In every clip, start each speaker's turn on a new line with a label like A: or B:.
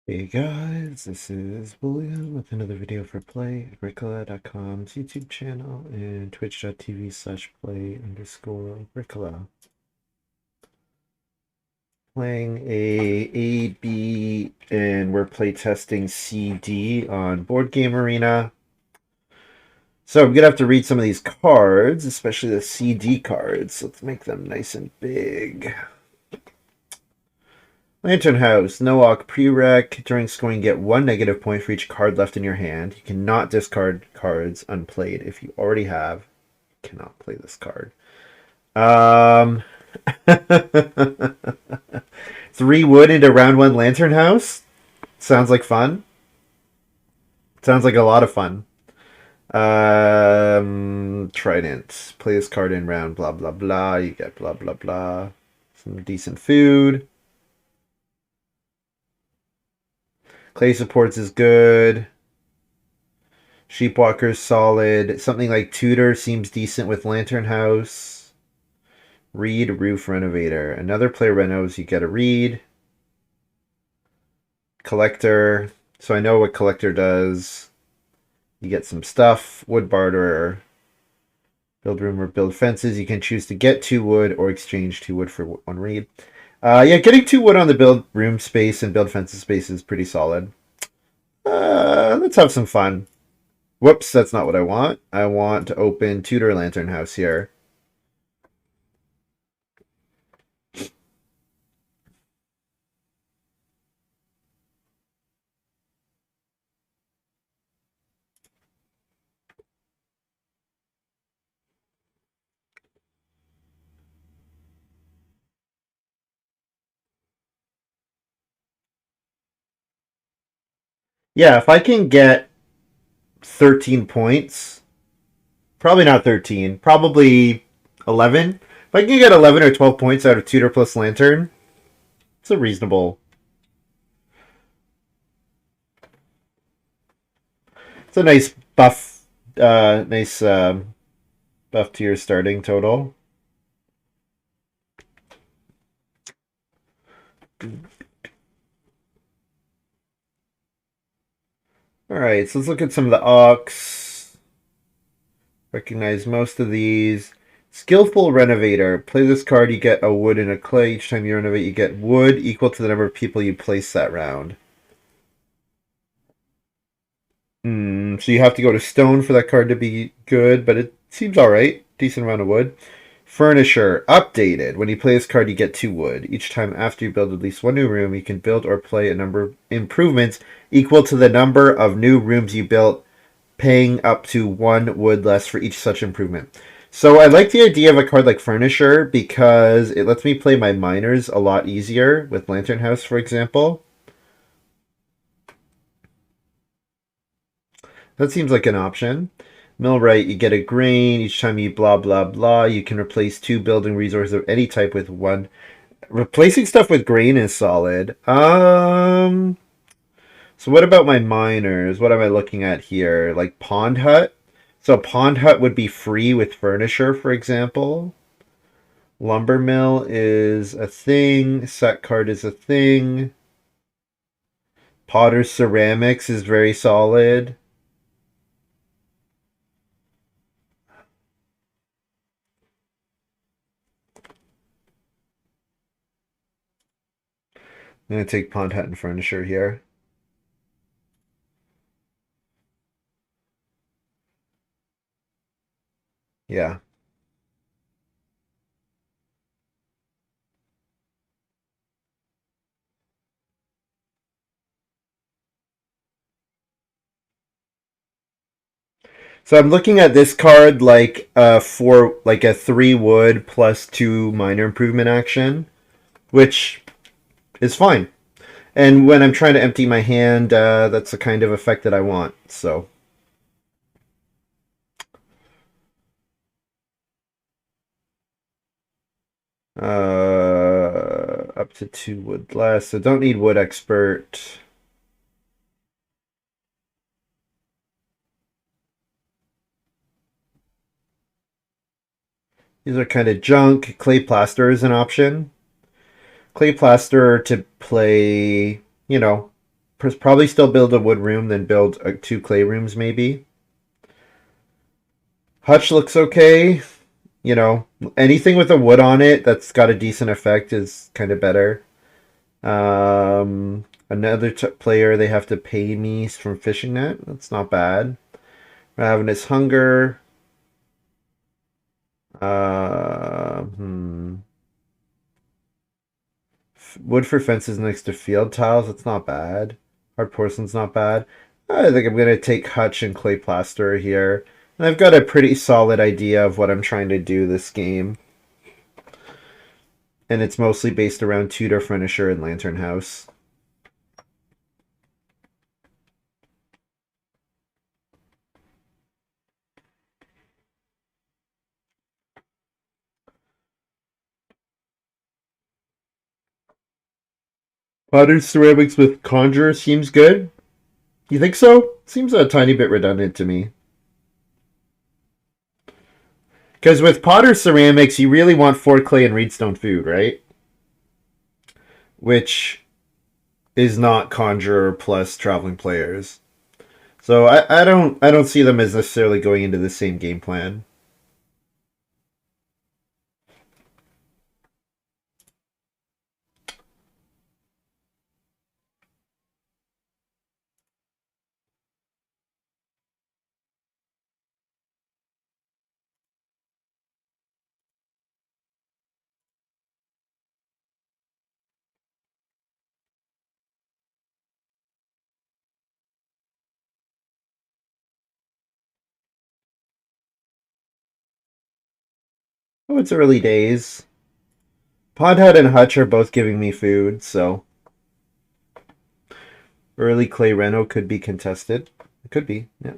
A: Hey guys, this is William with another video for Play-agricola.com's YouTube channel and twitch.tv/play_agricola. Playing A, B, and we're playtesting CD on Board Game Arena. So I'm gonna have to read some of these cards, especially the CD cards. Let's make them nice and big. Lantern House, no-walk prereq. During scoring, get one negative point for each card left in your hand. You cannot discard cards unplayed. If you already have, you cannot play this card. 3 wood into round 1 Lantern House. Sounds like fun. Sounds like a lot of fun. Trident. Play this card in round blah blah blah. You get blah blah blah. Some decent food. Clay Supports is good. Sheepwalker's solid. Something like Tutor seems decent with Lantern House. Reed, Roof, Renovator. Another player renos, you get a Reed. Collector. So I know what Collector does. You get some stuff. Wood Barter. Build room or build fences. You can choose to get 2 wood or exchange 2 wood for 1 Reed. Yeah, getting 2 wood on the build room space and build fences space is pretty solid. Let's have some fun. Whoops, that's not what I want. I want to open Tudor Lantern House here. Yeah, if I can get 13 points, probably not 13, probably 11. If I can get 11 or 12 points out of Tutor plus Lantern, it's a reasonable. It's a nice buff, nice buff to your starting total. All right, so let's look at some of the Ox. Recognize most of these. Skillful Renovator. Play this card, you get a wood and a clay. Each time you renovate, you get wood equal to the number of people you place that round. So you have to go to stone for that card to be good, but it seems alright. Decent amount of wood. Furnisher. Updated. When you play this card, you get 2 wood. Each time after you build at least 1 new room, you can build or play a number of improvements equal to the number of new rooms you built, paying up to 1 wood less for each such improvement. So I like the idea of a card like Furnisher because it lets me play my miners a lot easier with Lantern House, for example. That seems like an option. Millwright, you get a grain. Each time you blah, blah, blah, you can replace 2 building resources of any type with 1. Replacing stuff with grain is solid. So what about my miners? What am I looking at here? Like Pond Hut? So Pond Hut would be free with Furnisher, for example. Lumber Mill is a thing. Set card is a thing. Potter's Ceramics is very solid. I'm going to take Pond Hut and Furnisher here. Yeah. So I'm looking at this card like like a 3 wood plus 2 minor improvement action, which is fine. And when I'm trying to empty my hand, that's the kind of effect that I want. So up to 2 wood less. So don't need wood expert. These are kind of junk. Clay plaster is an option. Clay plaster to play, you know, probably still build a wood room, then build two clay rooms maybe. Hutch looks okay. You know, anything with a wood on it that's got a decent effect is kind of better. Another player, they have to pay me from fishing net. That's not bad. Ravenous Hunger. Uh, hmm. Wood for fences next to field tiles. That's not bad. Hard porcelain's not bad. I think I'm going to take Hutch and Clay Plaster here. And I've got a pretty solid idea of what I'm trying to do this game. And it's mostly based around Tudor Furniture and Lantern House. Pottery ceramics with Conjurer seems good. You think so? Seems a tiny bit redundant to me. Because with Potter ceramics, you really want 4 clay and reedstone food, right? Which is not Conjurer plus traveling players. So I don't see them as necessarily going into the same game plan. Oh, it's early days. Podhead and Hutch are both giving me food, so early Clay Reno could be contested. It could be, yeah.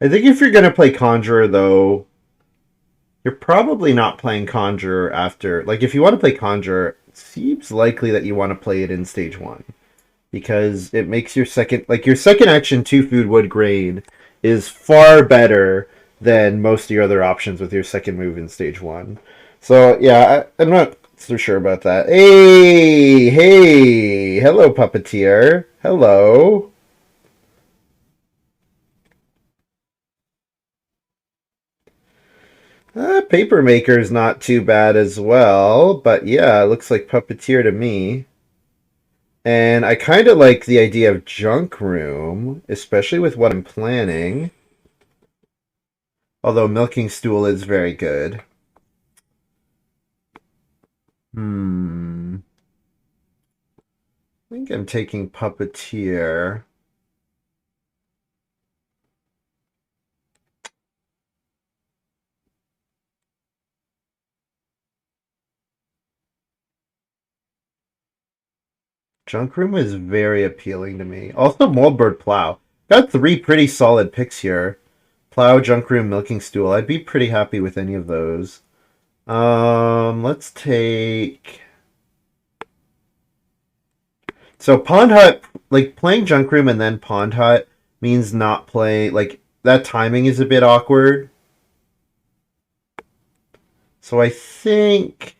A: I think if you're gonna play Conjurer though, you're probably not playing Conjurer after. Like, if you want to play Conjurer, it seems likely that you want to play it in stage 1. Because it makes your second action 2 food wood grain is far better than most of your other options with your second move in stage 1. So, yeah, I'm not so sure about that. Hey, hello, Puppeteer. Hello. Paper Maker's not too bad as well, but yeah, it looks like Puppeteer to me. And I kind of like the idea of Junk Room, especially with what I'm planning. Although Milking Stool is very good. I think I'm taking Puppeteer. Junk Room is very appealing to me. Also, Moldbird Plow. Got 3 pretty solid picks here. Plow, Junk Room, Milking Stool. I'd be pretty happy with any of those. Let's take... So Pond Hut, like playing Junk Room and then Pond Hut means not playing, like that timing is a bit awkward. So I think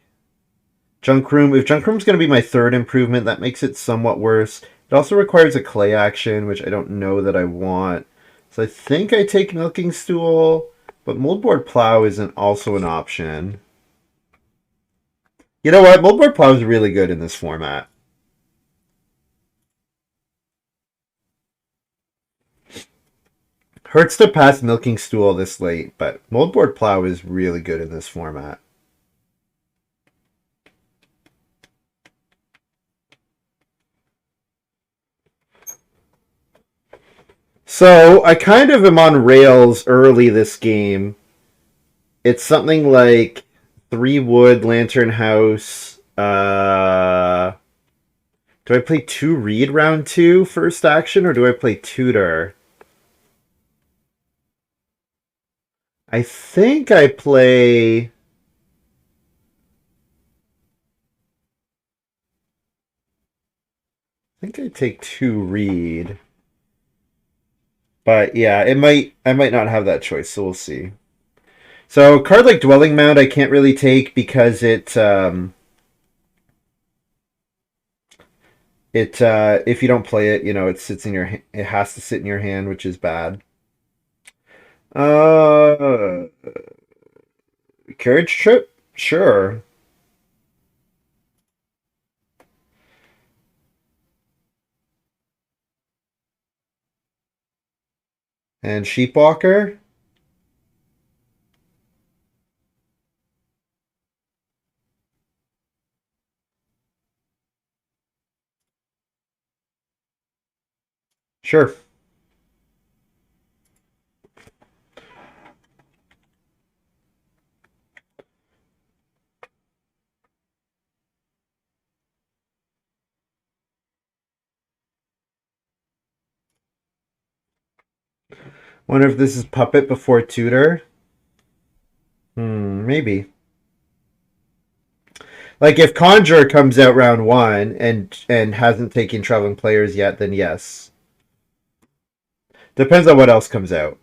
A: Junk Room, if Junk Room's going to be my third improvement, that makes it somewhat worse. It also requires a clay action, which I don't know that I want. So I think I take Milking Stool, but Moldboard Plow isn't also an option. You know what? Moldboard Plow is really good in this format. Hurts to pass Milking Stool this late, but Moldboard Plow is really good in this format. So I kind of am on rails early this game. It's something like 3 wood, Lantern House. Do I play 2 Reed round 2 first action, or do I play Tutor? I think I play. I think I take 2 Reed. But yeah, I might not have that choice, so we'll see. So a card like Dwelling Mound I can't really take because if you don't play it, you know, it sits in your it has to sit in your hand, which is bad. Uh Carriage Trip? Sure. And Sheepwalker? Sure. Wonder if this is Puppet before Tutor? Maybe. Like if Conjure comes out round one and hasn't taken traveling players yet, then yes. Depends on what else comes out.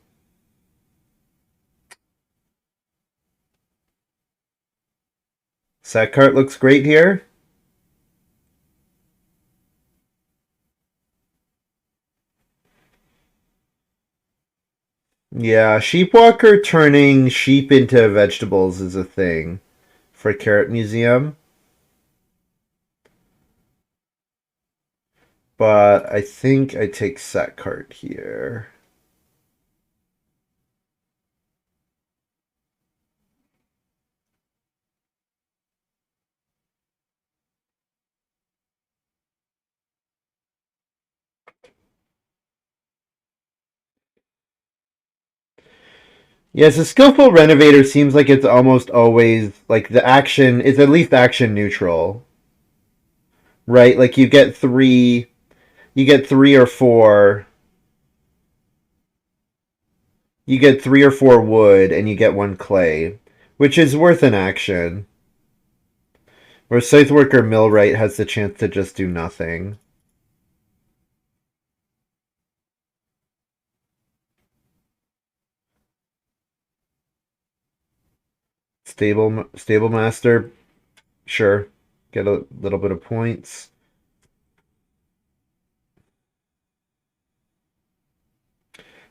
A: Sack cart looks great here. Yeah, Sheepwalker turning sheep into vegetables is a thing for Carrot Museum. But I think I take Sack cart here. Yes, a skillful renovator seems like it's almost always like the action is at least action neutral, right? Like you get three or four, you get three or four wood, and you get one clay, which is worth an action. Where Scytheworker Millwright has the chance to just do nothing. Stable Master, sure, get a little bit of points.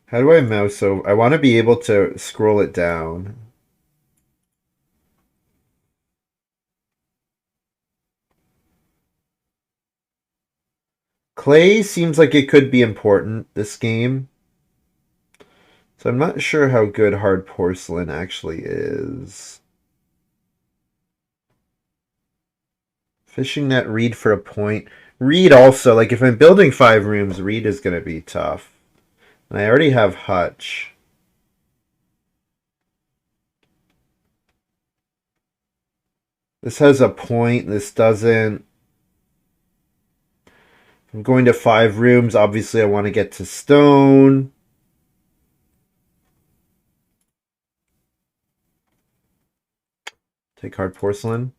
A: How do I mouse over? I want to be able to scroll it down. Clay seems like it could be important this game. So I'm not sure how good hard porcelain actually is. Fishing net, reed for a point. Reed also, like if I'm building 5 rooms, reed is going to be tough. And I already have hutch. This has a point, this doesn't. I'm going to 5 rooms. Obviously, I want to get to stone. Take hard porcelain.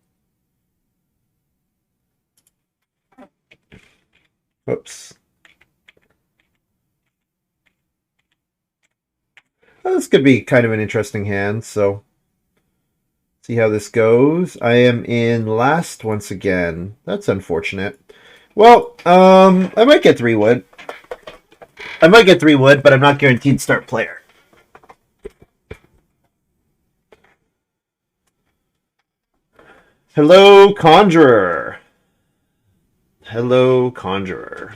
A: Whoops. Well, this could be kind of an interesting hand, so see how this goes. I am in last once again. That's unfortunate. Well, I might get 3 wood. I might get 3 wood, but I'm not guaranteed start player. Hello, Conjurer. Hello, Conjurer.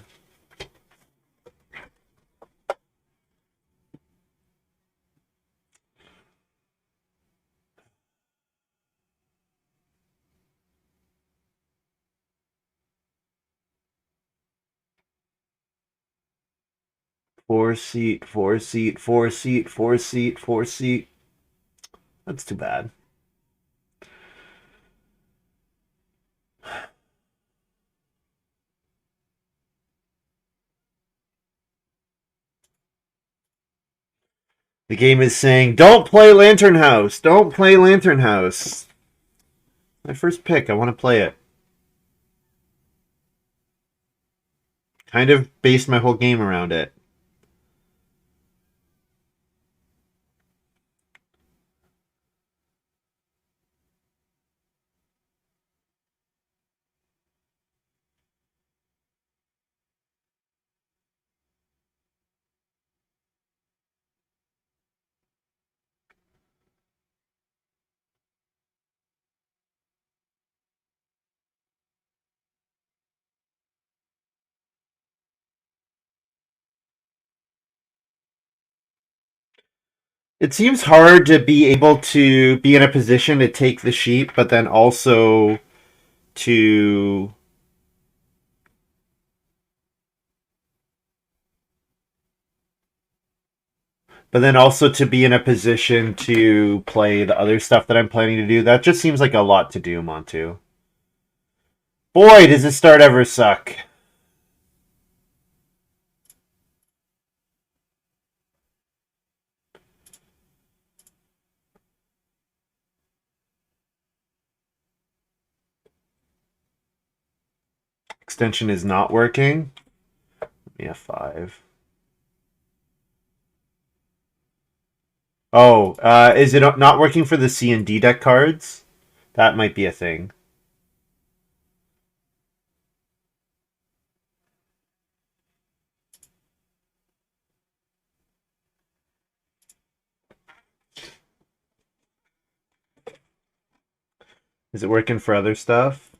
A: Four seat, 4 seat, 4 seat, 4 seat, 4 seat. That's too bad. The game is saying, don't play Lantern House. Don't play Lantern House. My first pick. I want to play it. Kind of based my whole game around it. It seems hard to be able to be in a position to take the sheep, but then also to be in a position to play the other stuff that I'm planning to do. That just seems like a lot to do, Montu. Boy, does this start ever suck. Extension is not working. Yeah, 5. Oh, is it not working for the C and D deck cards? That might be a thing. Is it working for other stuff?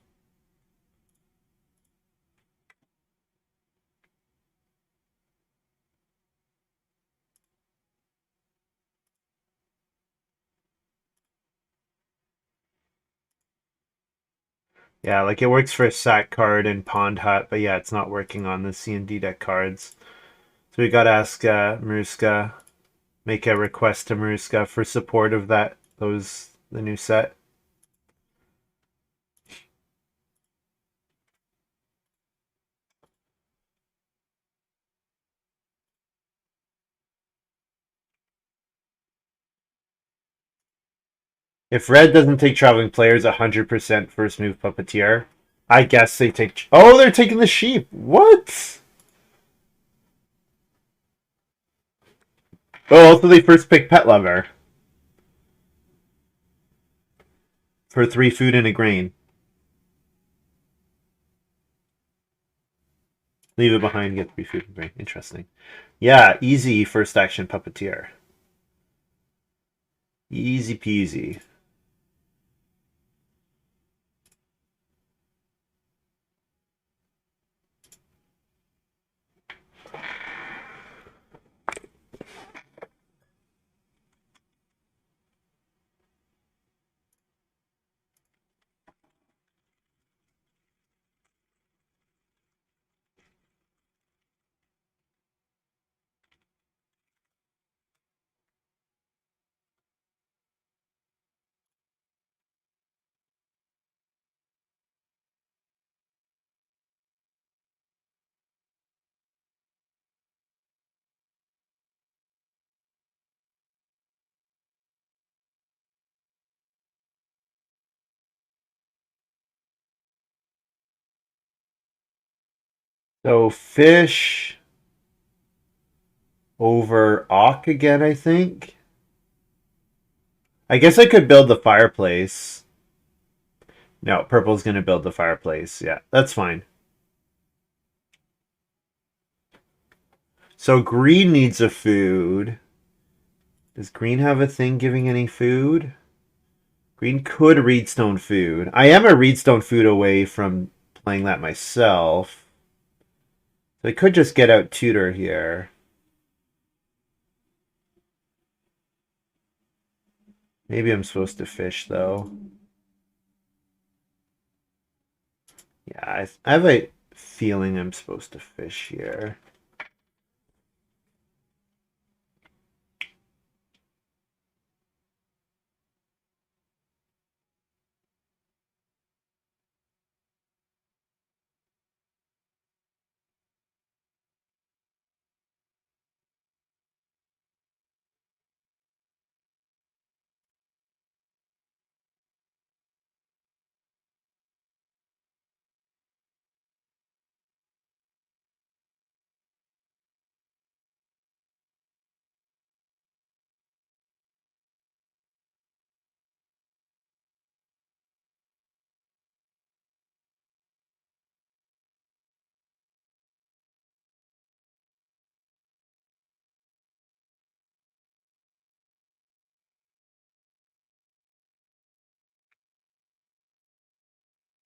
A: Yeah, like it works for Sack card and Pond Hut, but yeah, it's not working on the C and D deck cards. So we gotta ask Maruska, make a request to Maruska for support of the new set. If red doesn't take traveling players, 100% first move puppeteer. I guess they take. Oh, they're taking the sheep. What? Oh, also they first pick pet lover for 3 food and a grain. Leave it behind, get 3 food and grain. Interesting. Yeah, easy first action puppeteer. Easy peasy. So fish over Auk again, I think. I guess I could build the fireplace. No, purple's gonna build the fireplace. Yeah, that's fine. So green needs a food. Does green have a thing giving any food? Green could reedstone food. I am a reedstone food away from playing that myself. So I could just get out tutor here. Maybe I'm supposed to fish though. Yeah, I have a feeling I'm supposed to fish here.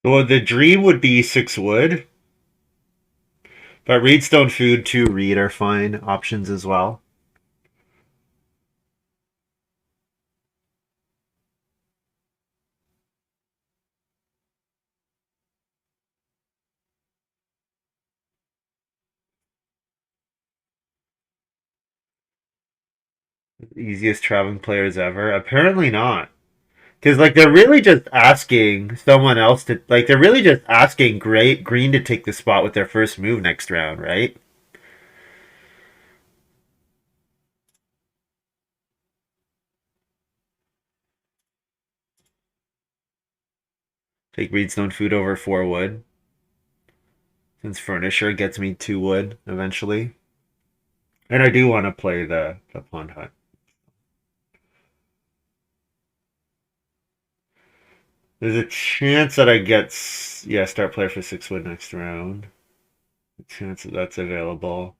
A: Well, the dream would be 6 wood, but reedstone food, 2 reed are fine options as well. easiest traveling players ever? Apparently not. Because like they're really just asking someone else to like they're really just asking Great Green to take the spot with their first move next round, right? Take Reedstone food over 4 wood. Since Furnisher gets me 2 wood eventually. And I do want to play the Pond Hut. There's a chance that I get yeah, start player for 6 wood next round. A chance that that's available.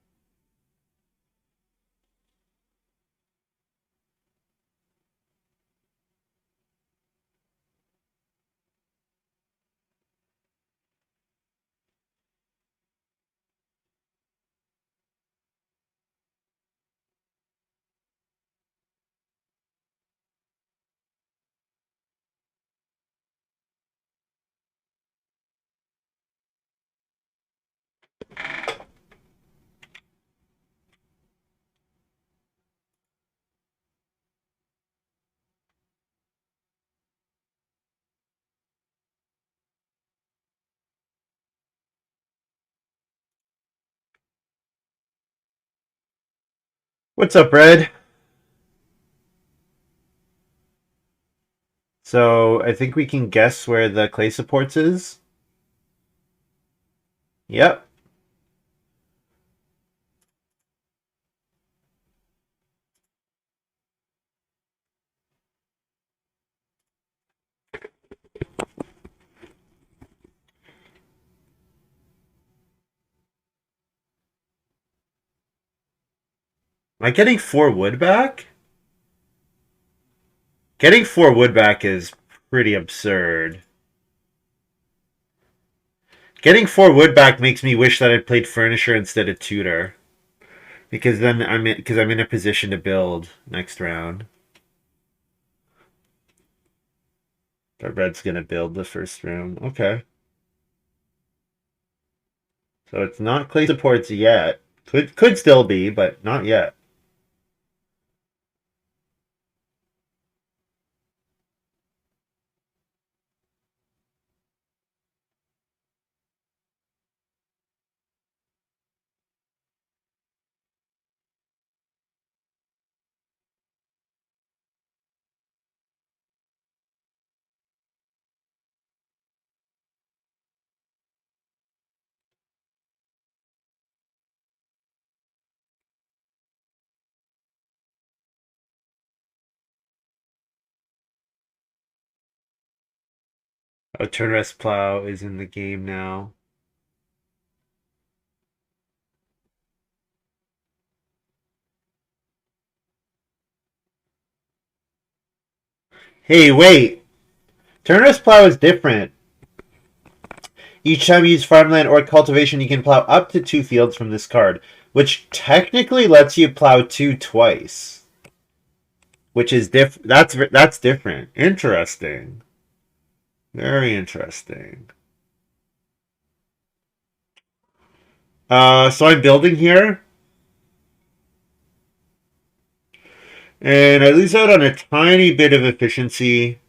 A: What's up, Red? So I think we can guess where the clay supports is. Yep. Am I getting 4 wood back? Getting 4 wood back is pretty absurd. Getting 4 wood back makes me wish that I'd played Furnisher instead of Tutor. Because then I'm in a position to build next round. But Red's gonna build the first round. Okay. So it's not clay supports yet. Could still be, but not yet. Oh, turn rest plow is in the game now. Hey, wait. Turn rest plow is different. Each time you use farmland or cultivation, you can plow up to 2 fields from this card, which technically lets you plow 2 twice. Which is that's different. Interesting. Very interesting. So I'm building here, and I lose out on a tiny bit of efficiency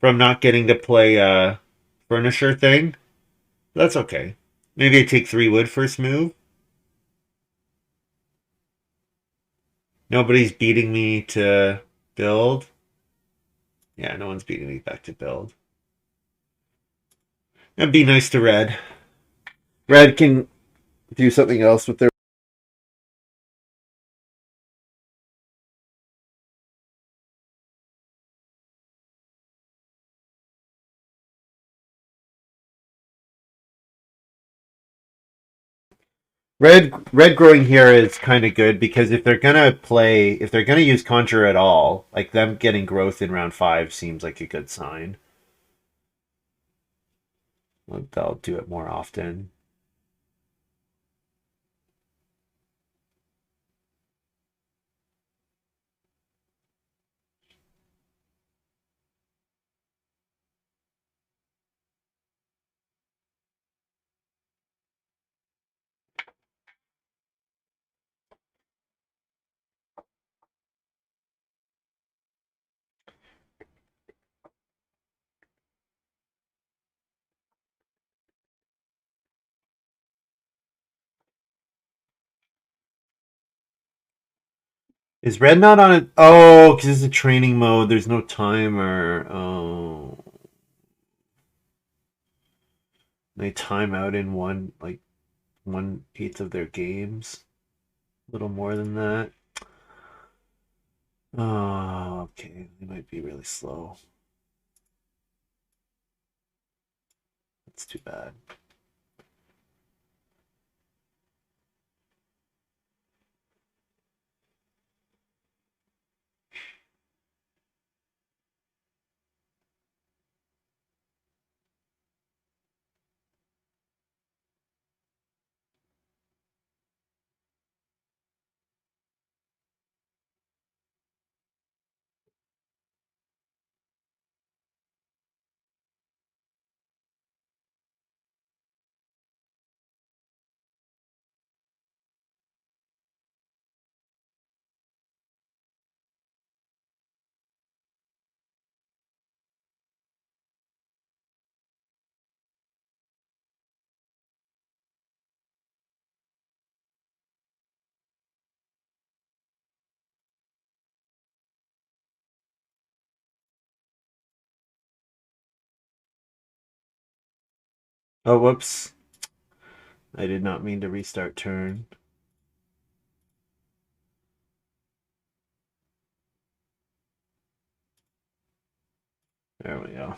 A: from not getting to play a furnisher thing. That's okay. Maybe I take 3 wood first move. Nobody's beating me to build. Yeah, no one's beating me back to build. And be nice to Red. Red can do something else with their. Red growing here is kind of good because if they're gonna use Conjure at all, like them getting growth in round 5 seems like a good sign. They'll do it more often. Is red not on it? Oh, because it's a training mode. There's no timer. Oh, they time out in 1/8 of their games. A little more than that. Oh, okay. They might be really slow. That's too bad. Oh, whoops. I did not mean to restart turn. There we go.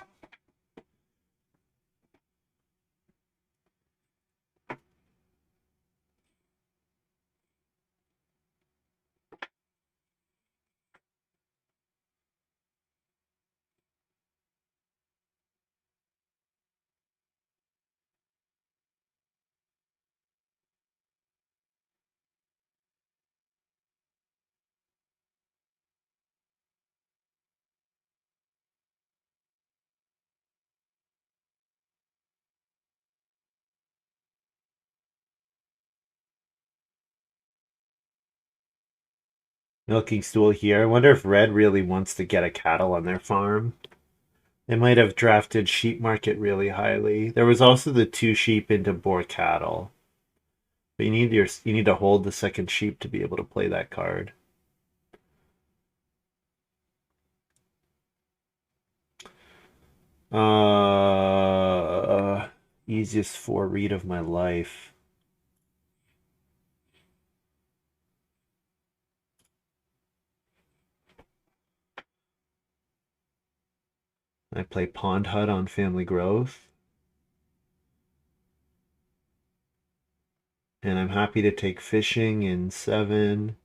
A: Milking stool here. I wonder if red really wants to get a cattle on their farm. They might have drafted sheep market really highly. There was also the 2 sheep into boar cattle. But you need to hold the second sheep to be able to play that card. Easiest 4 read of my life. I play Pond Hut on Family Growth. And I'm happy to take fishing in 7.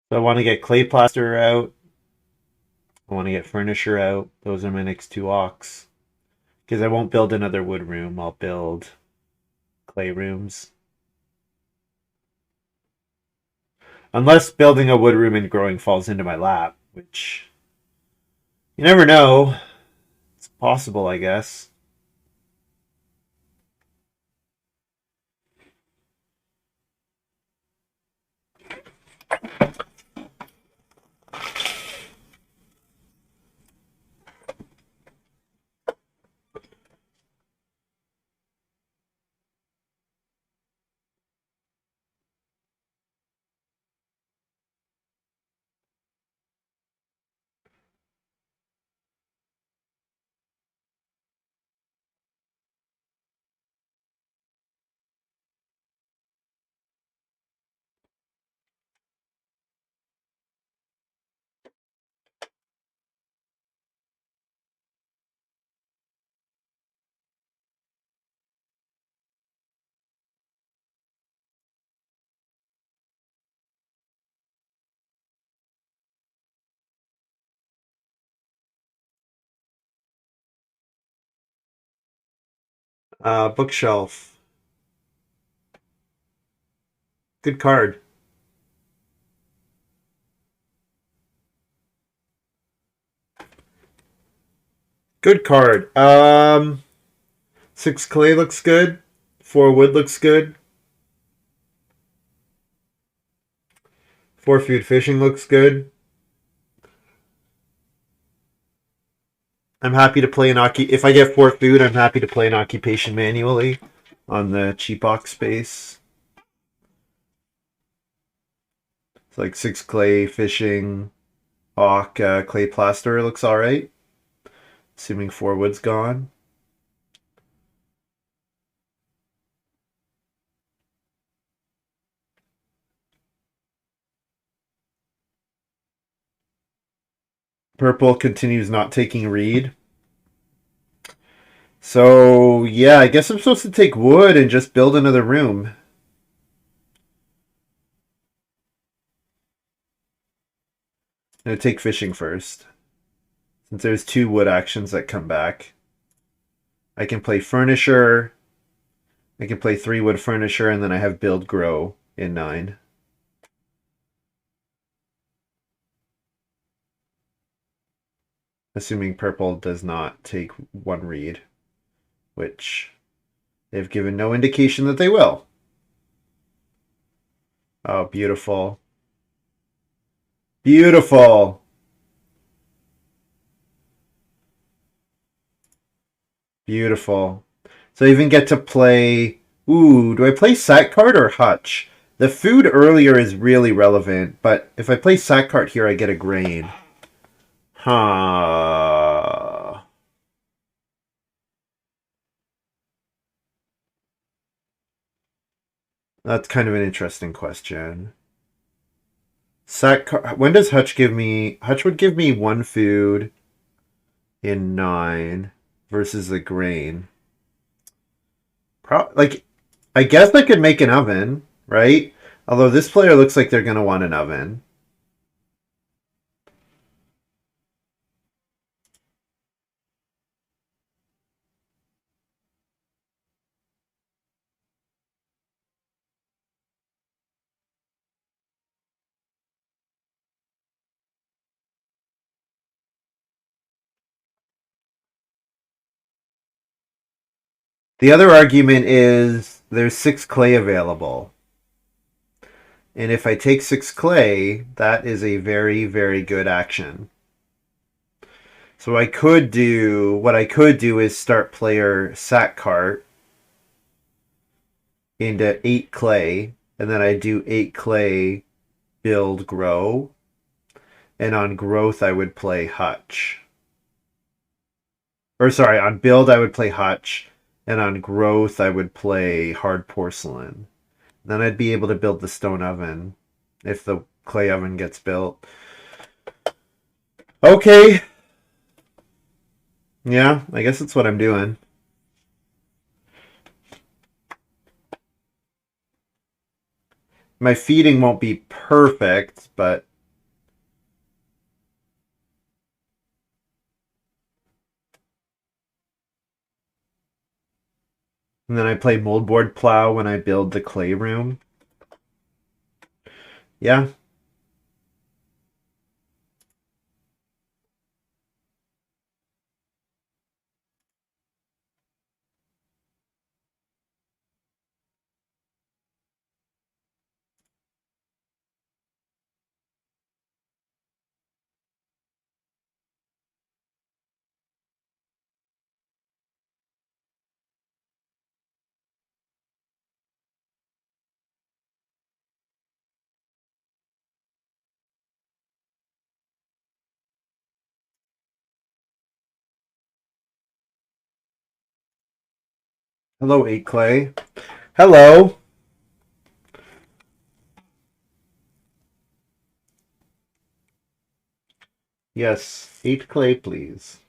A: So I want to get clay plaster out. I want to get furniture out. Those are my next 2 auks. Because I won't build another wood room. I'll build clay rooms. Unless building a wood room and growing falls into my lap, which you never know. It's possible, I guess. Bookshelf. Good card. Good card. 6 clay looks good. 4 wood looks good. 4 food fishing looks good. I'm happy to play if I get 4 food, I'm happy to play an occupation manually on the cheap box space. It's like 6 clay fishing. Hawk clay plaster looks alright. Assuming 4 wood's gone. Purple continues not taking reed. So, yeah, I guess I'm supposed to take wood and just build another room. I'm going to take fishing first. Since there's 2 wood actions that come back. I can play furniture. I can play 3 wood furniture, and then I have build grow in 9. Assuming purple does not take 1 reed, which they've given no indication that they will. Oh, beautiful. Beautiful. Beautiful. So I even get to play... Ooh, do I play sack card or hutch? The food earlier is really relevant, but if I play sack card here, I get a grain. Huh. That's kind of an interesting question. Sack card... When does hutch give me... Hutch would give me 1 food in 9 versus a grain. Like, I guess I could make an oven, right? Although this player looks like they're going to want an oven. The other argument is there's 6 clay available. And if I take 6 clay, that is a very, very good action. So what I could do is start player sack cart into 8 clay, and then I do 8 clay, build grow, and on growth I would play hutch. Or sorry, on build I would play hutch, and on growth I would play hard porcelain. Then I'd be able to build the stone oven if the clay oven gets built. Okay. Yeah, I guess that's what I'm doing. My feeding won't be perfect, but and then I play moldboard plow when I build the clay room. Yeah. Hello, 8 clay. Hello. Yes, 8 clay, please.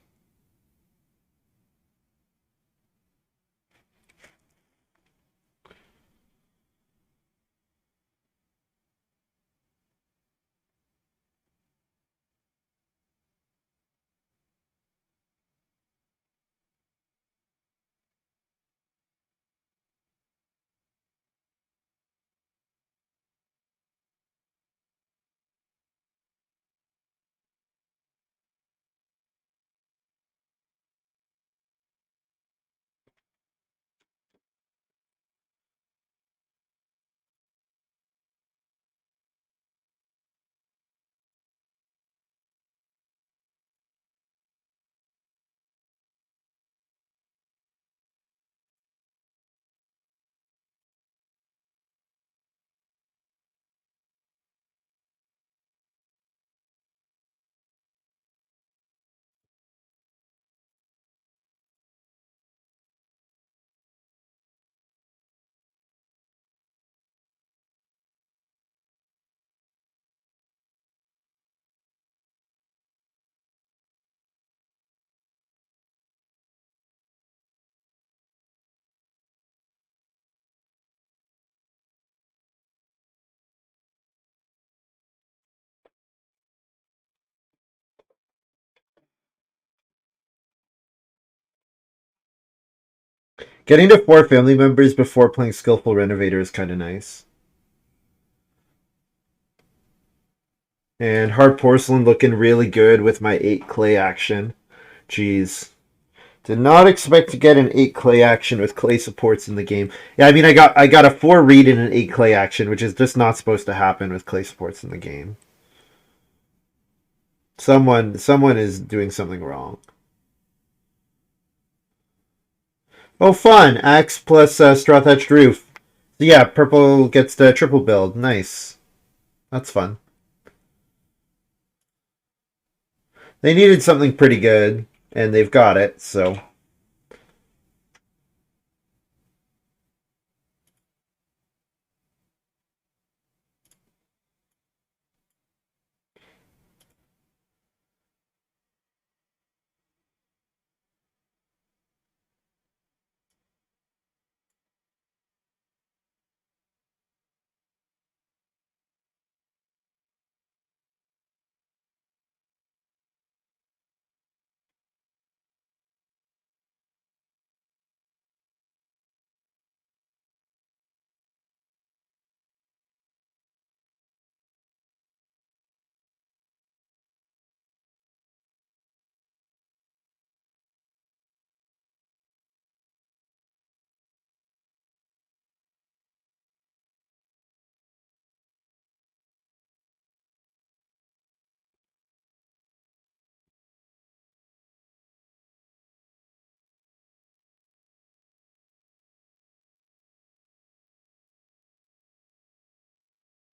A: Getting to 4 family members before playing Skillful Renovator is kind of nice. And Hard Porcelain looking really good with my 8 clay action. Jeez. Did not expect to get an 8 clay action with clay supports in the game. Yeah, I mean I got a 4 read in an 8 clay action, which is just not supposed to happen with clay supports in the game. Someone is doing something wrong. Oh, fun! Axe plus straw thatched roof. So yeah, purple gets the triple build. Nice. That's fun. They needed something pretty good, and they've got it. So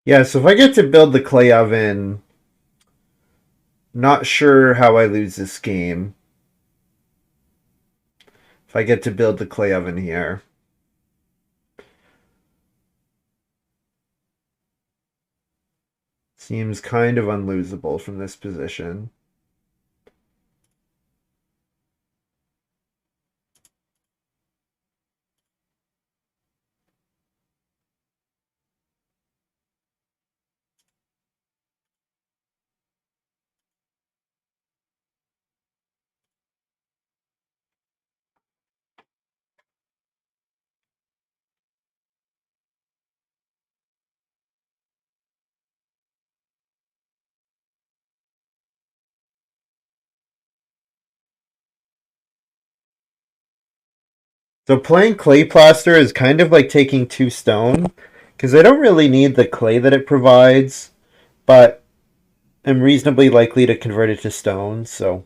A: yeah, so if I get to build the clay oven, not sure how I lose this game. If I get to build the clay oven here. Seems kind of unlosable from this position. So playing clay plaster is kind of like taking 2 stone, because I don't really need the clay that it provides, but I'm reasonably likely to convert it to stone, so.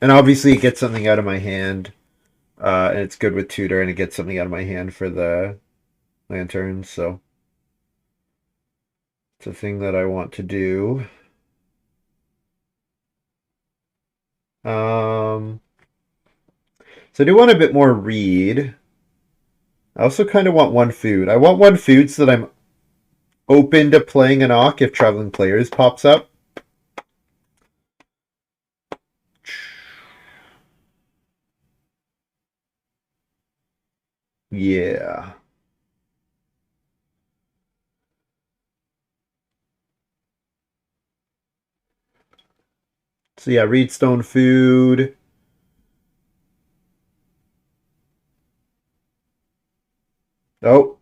A: And obviously it gets something out of my hand, and it's good with tutor, and it gets something out of my hand for the lantern, so. It's a thing that I want to do. Um, so I do want a bit more read. I also kind of want 1 food. I want 1 food so that I'm open to playing an Awk if Traveling Players pops up. Yeah. So yeah, Reedstone food. Oh,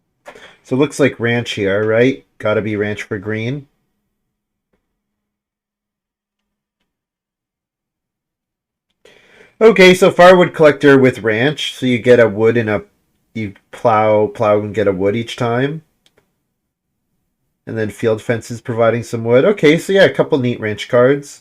A: so it looks like ranch here, right? Gotta be ranch for green. Okay, so firewood collector with ranch. So you get a wood and a you plow and get a wood each time. And then field fences providing some wood. Okay, so yeah, a couple neat ranch cards.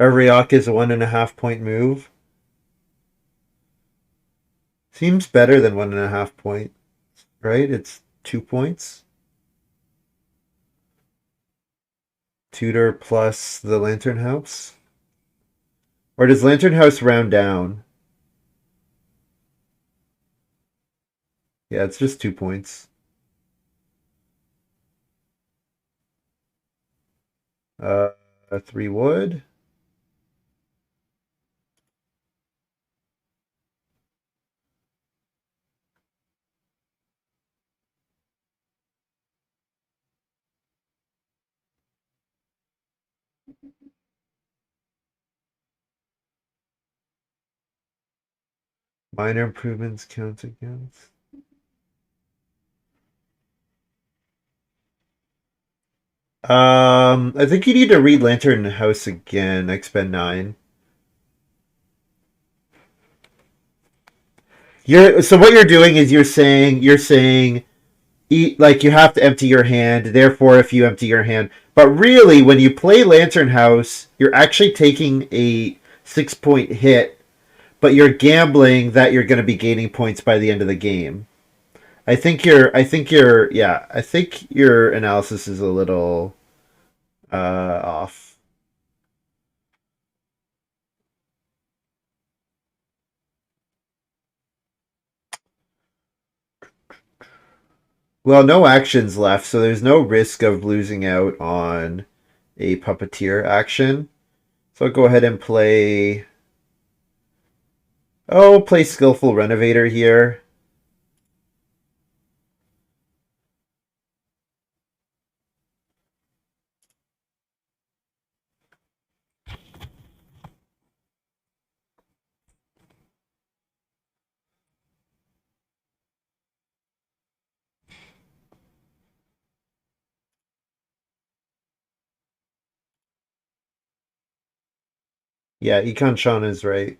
A: Every Awk is a 1.5 point move. Seems better than 1.5 point, right? It's 2 points. Tutor plus the Lantern House. Or does Lantern House round down? Yeah, it's just 2 points. 3 wood. Minor improvements count against. I think you need to read Lantern House again. Expend 9. So what you're doing is you're saying eat like you have to empty your hand. Therefore, if you empty your hand, but really, when you play Lantern House, you're actually taking a 6 point hit, but you're gambling that you're going to be gaining points by the end of the game. I think your analysis is a little off. Well, no actions left, so there's no risk of losing out on a puppeteer action. So I'll go ahead and play. Oh, play skillful renovator here. Yeah, Econ Sean is right.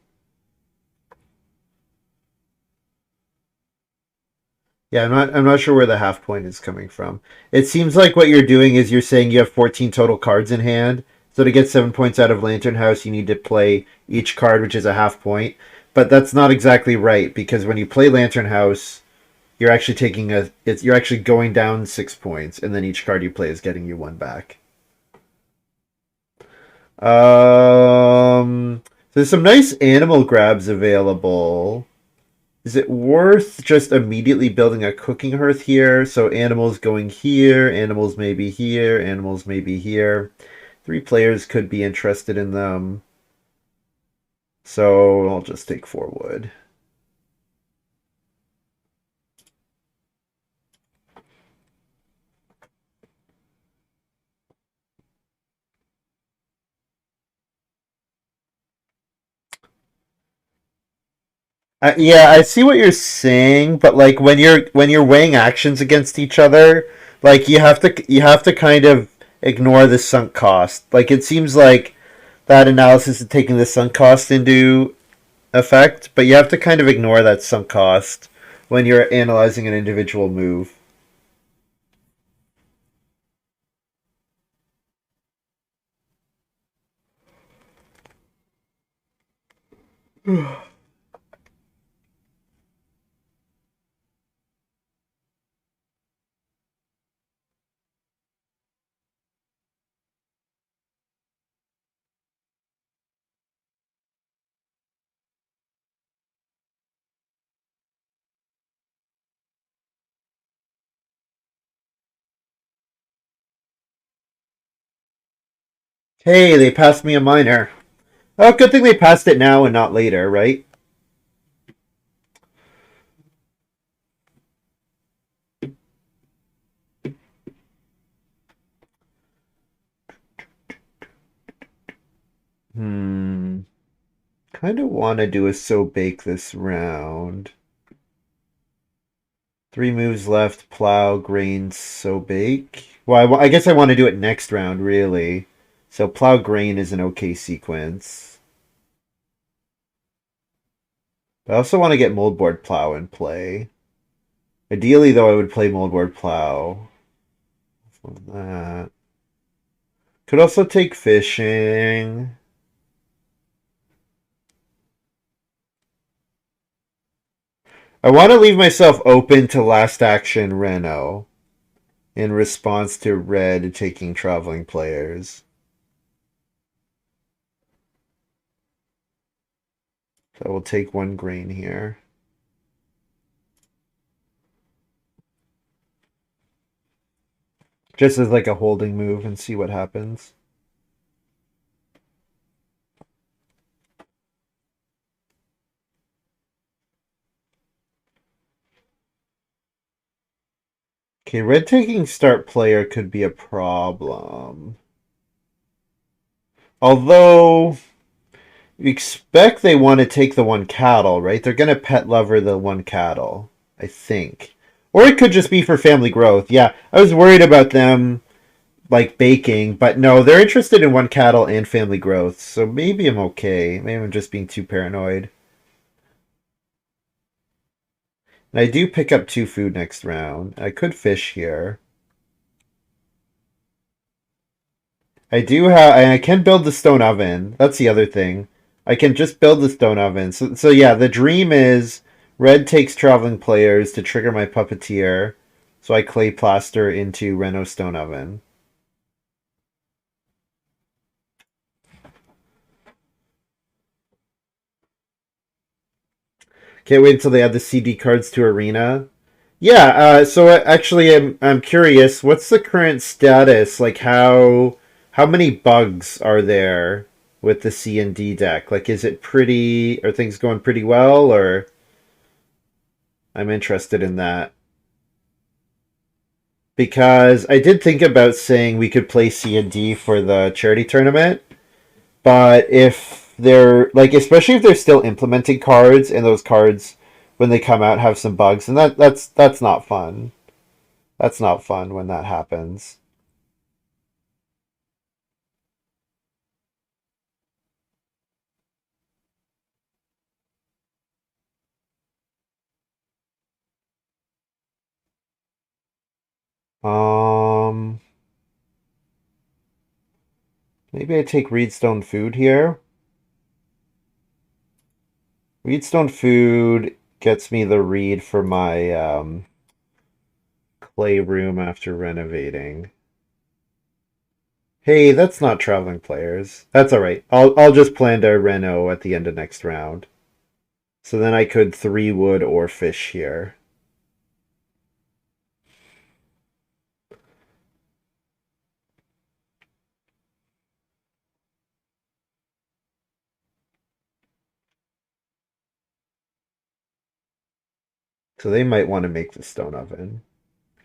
A: Yeah, I'm not sure where the half point is coming from. It seems like what you're doing is you're saying you have 14 total cards in hand. So to get 7 points out of Lantern House, you need to play each card, which is a half point. But that's not exactly right because when you play Lantern House, you're actually going down 6 points, and then each card you play is getting you one back. There's some nice animal grabs available. Is it worth just immediately building a cooking hearth here? So animals going here, animals maybe here, animals maybe here. 3 players could be interested in them. So I'll just take 4 wood. Yeah, I see what you're saying, but like when you're weighing actions against each other, like you have to kind of ignore the sunk cost. Like it seems like that analysis is taking the sunk cost into effect, but you have to kind of ignore that sunk cost when you're analyzing an individual move. Hey, they passed me a minor. Oh, good thing they passed it now and not later, right? Hmm. Kind of want to do a so bake this round. 3 moves left. Plow, grain, so bake. Well, I guess I want to do it next round, really. So plow, grain is an okay sequence. I also want to get moldboard plow in play. Ideally, though, I would play moldboard plow. For that. Could also take fishing. I want to leave myself open to last action Reno in response to red taking traveling players. So I will take 1 grain here. Just as like a holding move and see what happens. Okay, red taking start player could be a problem. Although You expect they want to take the one cattle, right? They're gonna pet lover the one cattle, I think. Or it could just be for family growth. Yeah, I was worried about them like baking, but no, they're interested in one cattle and family growth. So maybe I'm okay. Maybe I'm just being too paranoid. And I do pick up 2 food next round. I could fish here. I do have. I can build the stone oven. That's the other thing. I can just build the stone oven. So yeah, the dream is red takes traveling players to trigger my puppeteer. So I clay plaster into Reno stone oven. Can't wait until they add the CD cards to Arena. Yeah. So actually, I'm curious. What's the current status? Like how many bugs are there with the C and D deck? Like, is it pretty? Are things going pretty well? Or I'm interested in that. Because I did think about saying we could play C and D for the charity tournament, but if they're like, especially if they're still implementing cards and those cards when they come out have some bugs, and that's not fun. That's not fun when that happens. Um, Maybe I take Reedstone Food here. Reedstone Food gets me the reed for my clay room after renovating. Hey, that's not traveling players. That's all right. I'll just plan to reno at the end of next round. So then I could 3 wood or fish here. So they might want to make the stone oven.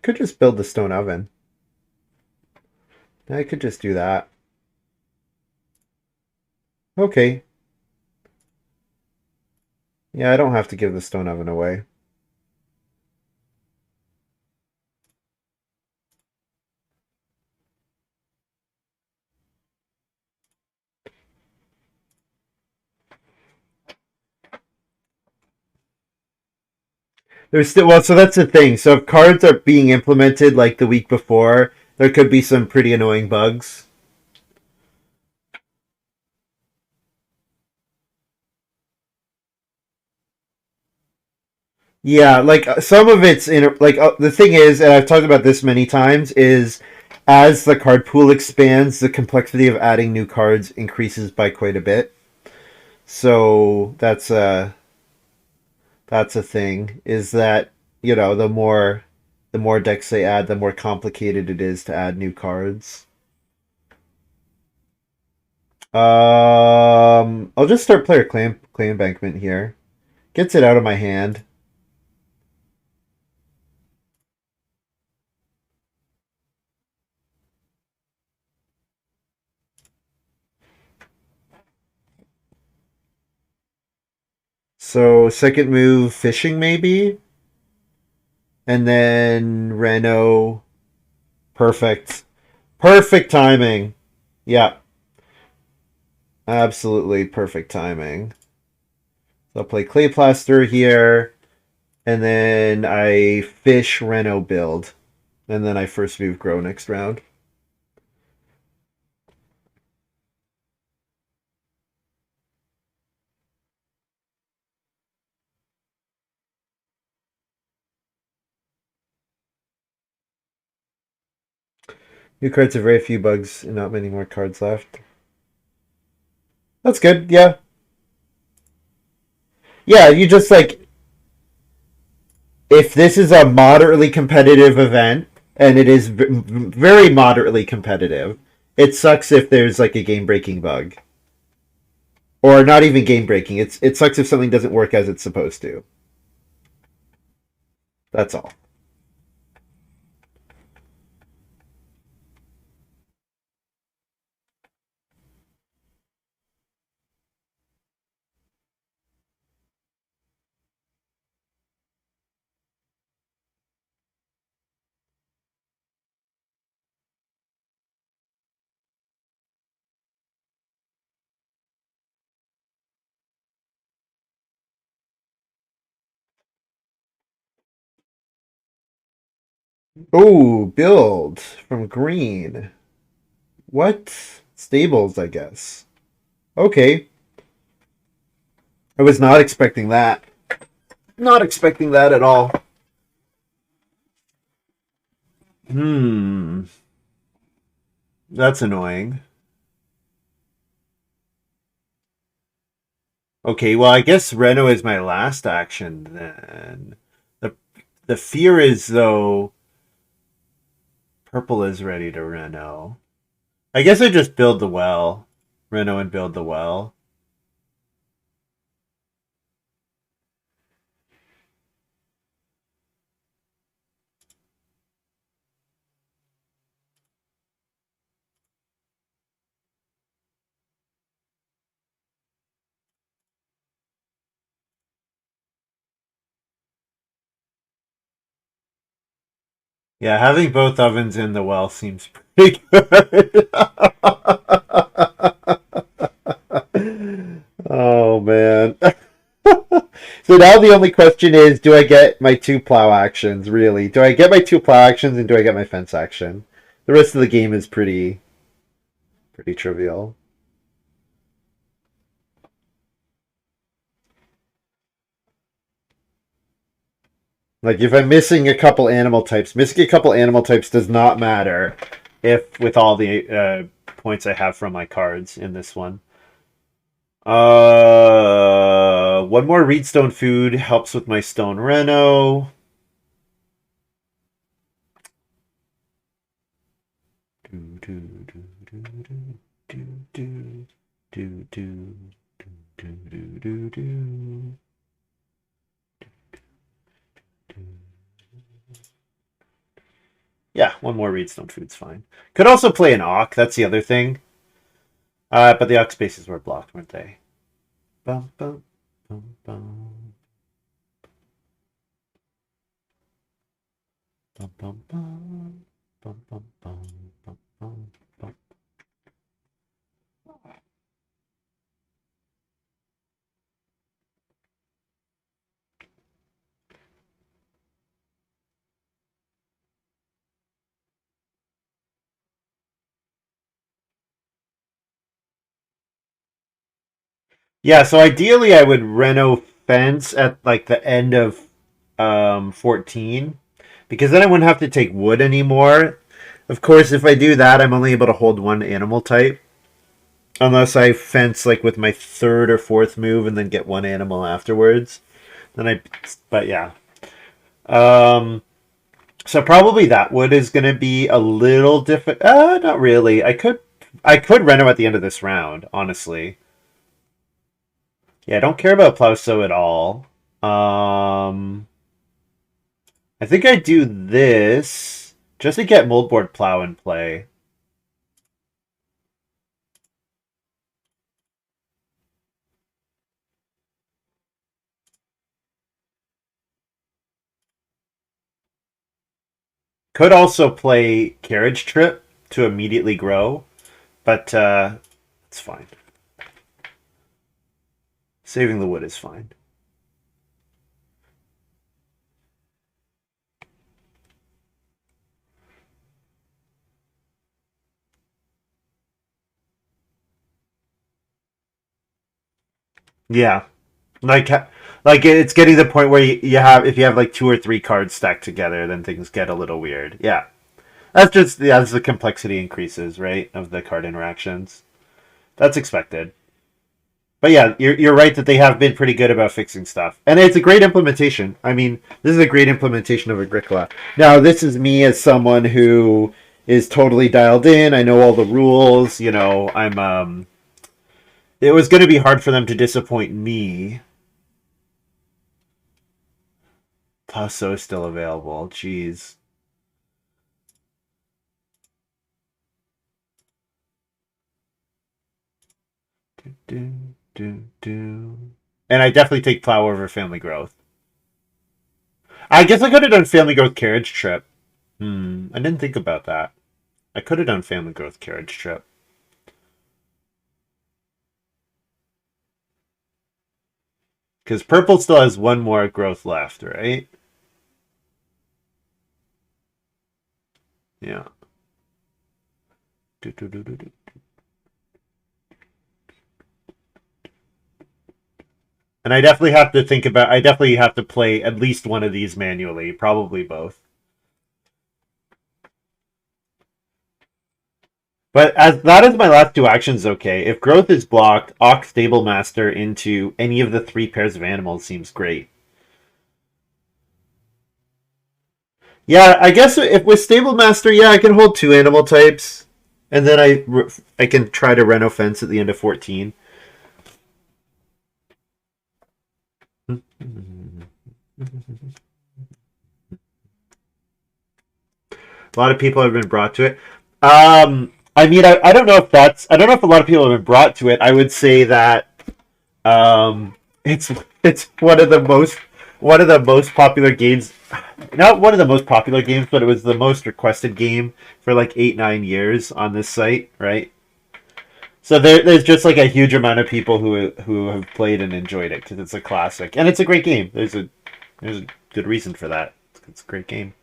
A: Could just build the stone oven. I could just do that. Okay. Yeah, I don't have to give the stone oven away. There's still well, so that's the thing. So if cards are being implemented like the week before, there could be some pretty annoying bugs. Yeah, like some of it's in like the thing is, and I've talked about this many times, is as the card pool expands, the complexity of adding new cards increases by quite a bit. So that's a thing. Is that the more decks they add, the more complicated it is to add new cards. I'll just start player claim embankment here. Gets it out of my hand. So second move, fishing maybe, and then Reno. Perfect. Perfect timing. Yeah, absolutely perfect timing. So I'll play Clay Plaster here, and then I fish Reno build, and then I first move grow next round. New cards have very few bugs and not many more cards left. That's good. Yeah. Yeah, you just like if this is a moderately competitive event, and it is very moderately competitive, it sucks if there's like a game breaking bug. Or not even game breaking. It sucks if something doesn't work as it's supposed to. That's all. Oh, build from green. What? Stables, I guess. Okay. I was not expecting that. Not expecting that at all. Hmm. That's annoying. Okay, well, I guess Reno is my last action then. The the fear is though purple is ready to Reno. I guess I just build the well. Reno and build the well. Yeah, having both ovens in the well seems pretty good. Oh man. So now the only question is, do I get my two plow actions, really? Do I get my two plow actions and do I get my fence action? The rest of the game is pretty trivial. Like if I'm missing a couple animal types, missing a couple animal types does not matter if with all the points I have from my cards in this one. One more reedstone food helps with my stone reno. Do, do, do, do, do, do, do, do, do, do, do, do, do. Yeah, one more reedstone food's fine. Could also play an Ock, that's the other thing. But the Ock spaces were blocked, weren't they? Bum, bum, bum, bum. Bum, bum, bum. Bum, bum, bum, bum, bum, bum. Yeah, so ideally I would reno fence at like the end of 14 because then I wouldn't have to take wood anymore. Of course, if I do that, I'm only able to hold one animal type unless I fence like with my third or fourth move and then get one animal afterwards. Then I but yeah. Um so probably that wood is going to be a little different. Not really. I could reno at the end of this round, honestly. Yeah, I don't care about Plowso at all. Um, I think I do this just to get moldboard plow in play. Could also play carriage trip to immediately grow, but it's fine. Saving the wood is fine. Yeah, like like it's getting to the point where you have if you have like two or three cards stacked together, then things get a little weird. Yeah, that's just as the complexity increases, right, of the card interactions. That's expected. But yeah, you're right that they have been pretty good about fixing stuff, and it's a great implementation. I mean, this is a great implementation of Agricola. Now, this is me as someone who is totally dialed in. I know all the rules. You know, I'm. It was going to be hard for them to disappoint me. Paso is still available. Jeez. Do, do, do. And I definitely take plow over family growth. I guess I could have done family growth carriage trip. I didn't think about that. I could have done family growth carriage trip. Because purple still has one more growth left, right? Yeah. Do, do, do, do, do. And I definitely have to think about. I definitely have to play at least one of these manually, probably both. But as that is my last two actions, okay. If growth is blocked, Ox Stable Master into any of the three pairs of animals seems great. Yeah, I guess if with Stable Master, yeah, I can hold two animal types, and then I can try to Reno Fence at the end of 14. A lot of people have been brought to it. I mean, I don't know if that's. I don't know if a lot of people have been brought to it. I would say that it's one of the most popular games. Not one of the most popular games, but it was the most requested game for like 8 9 years on this site, right? So there's just like a huge amount of people who have played and enjoyed it because it's a classic and it's a great game. There's a good reason for that. It's a great game.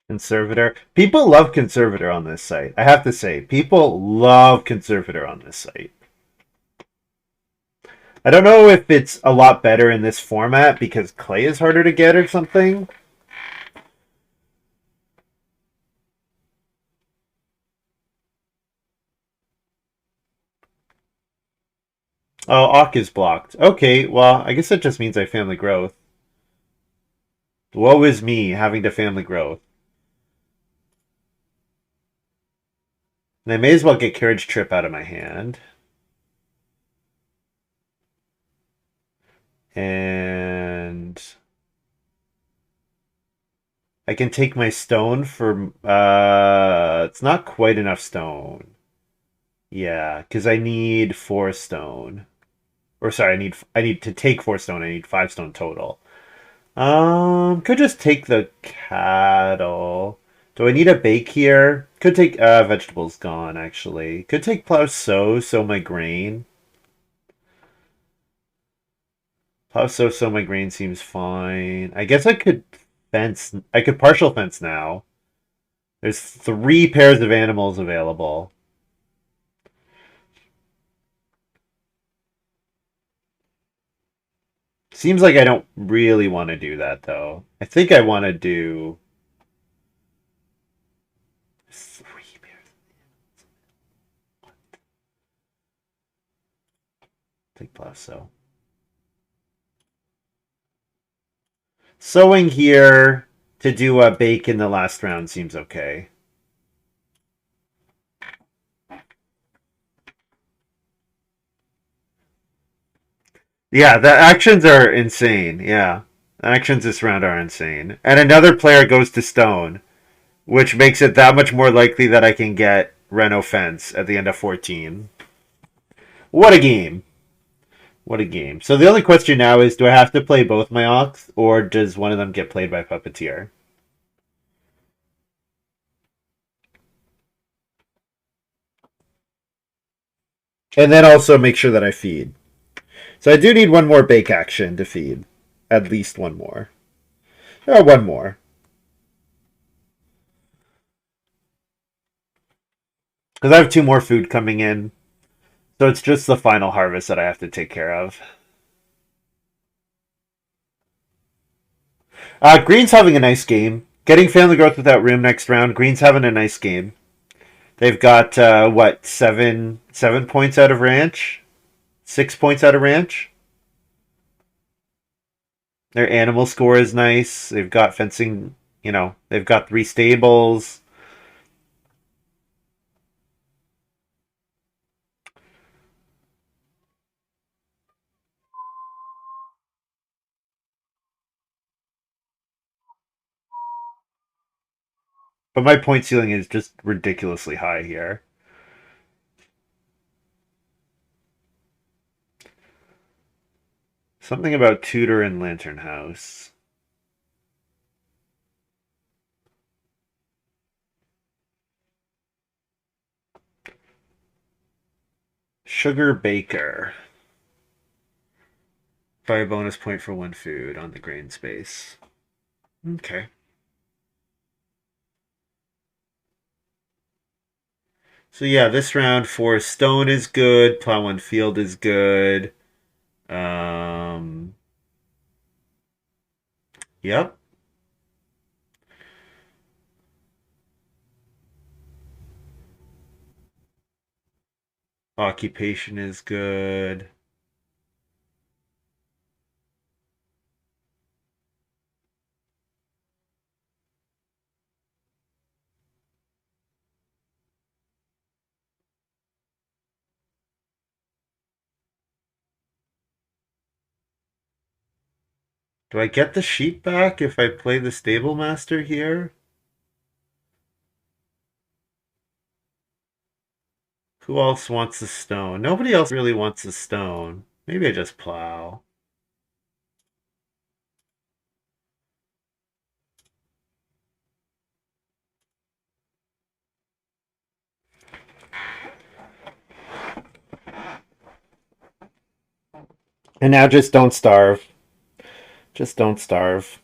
A: Conservator. People love Conservator on this site. I have to say, people love Conservator on this site. I don't know if it's a lot better in this format because clay is harder to get or something. Oh, Awk is blocked. Okay, well, I guess that just means I family growth. Woe is me having to family growth. And I may as well get Carriage Trip out of my hand. And I can take my stone for it's not quite enough stone. Yeah, because I need 4 stone. Or sorry, I need to take 4 stone. I need 5 stone total. Could just take the cattle. Do I need a bake here? Could take vegetables gone actually. Could take plow sow my grain. Plow sow my grain seems fine. I guess I could fence. I could partial fence now. There's 3 pairs of animals available. Seems like I don't really want to do that though. I think I want to do 3 pairs. Take plow sow. Sowing here to do a bake in the last round seems okay. Yeah, the actions are insane. Yeah. The actions this round are insane. And another player goes to stone, which makes it that much more likely that I can get Reno Fence at the end of 14. What a game. What a game. So the only question now is do I have to play both my Ox, or does one of them get played by Puppeteer? And then also make sure that I feed. So I do need one more bake action to feed. At least one more. Or one more. Because I have 2 more food coming in. So it's just the final harvest that I have to take care of. Green's having a nice game. Getting family growth without room next round. Green's having a nice game. They've got what 7 points out of ranch, 6 points out of ranch. Their animal score is nice. They've got fencing. They've got 3 stables. But my point ceiling is just ridiculously high here. Something about Tudor and Lantern House. Sugar Baker. Fire bonus point for one food on the grain space. Okay. So yeah, this round for stone is good. Plow one field is good. Um, yep. Occupation is good. Do I get the sheep back if I play the stable master here? Who else wants the stone? Nobody else really wants the stone. Maybe I just plow. And now just don't starve. Just don't starve.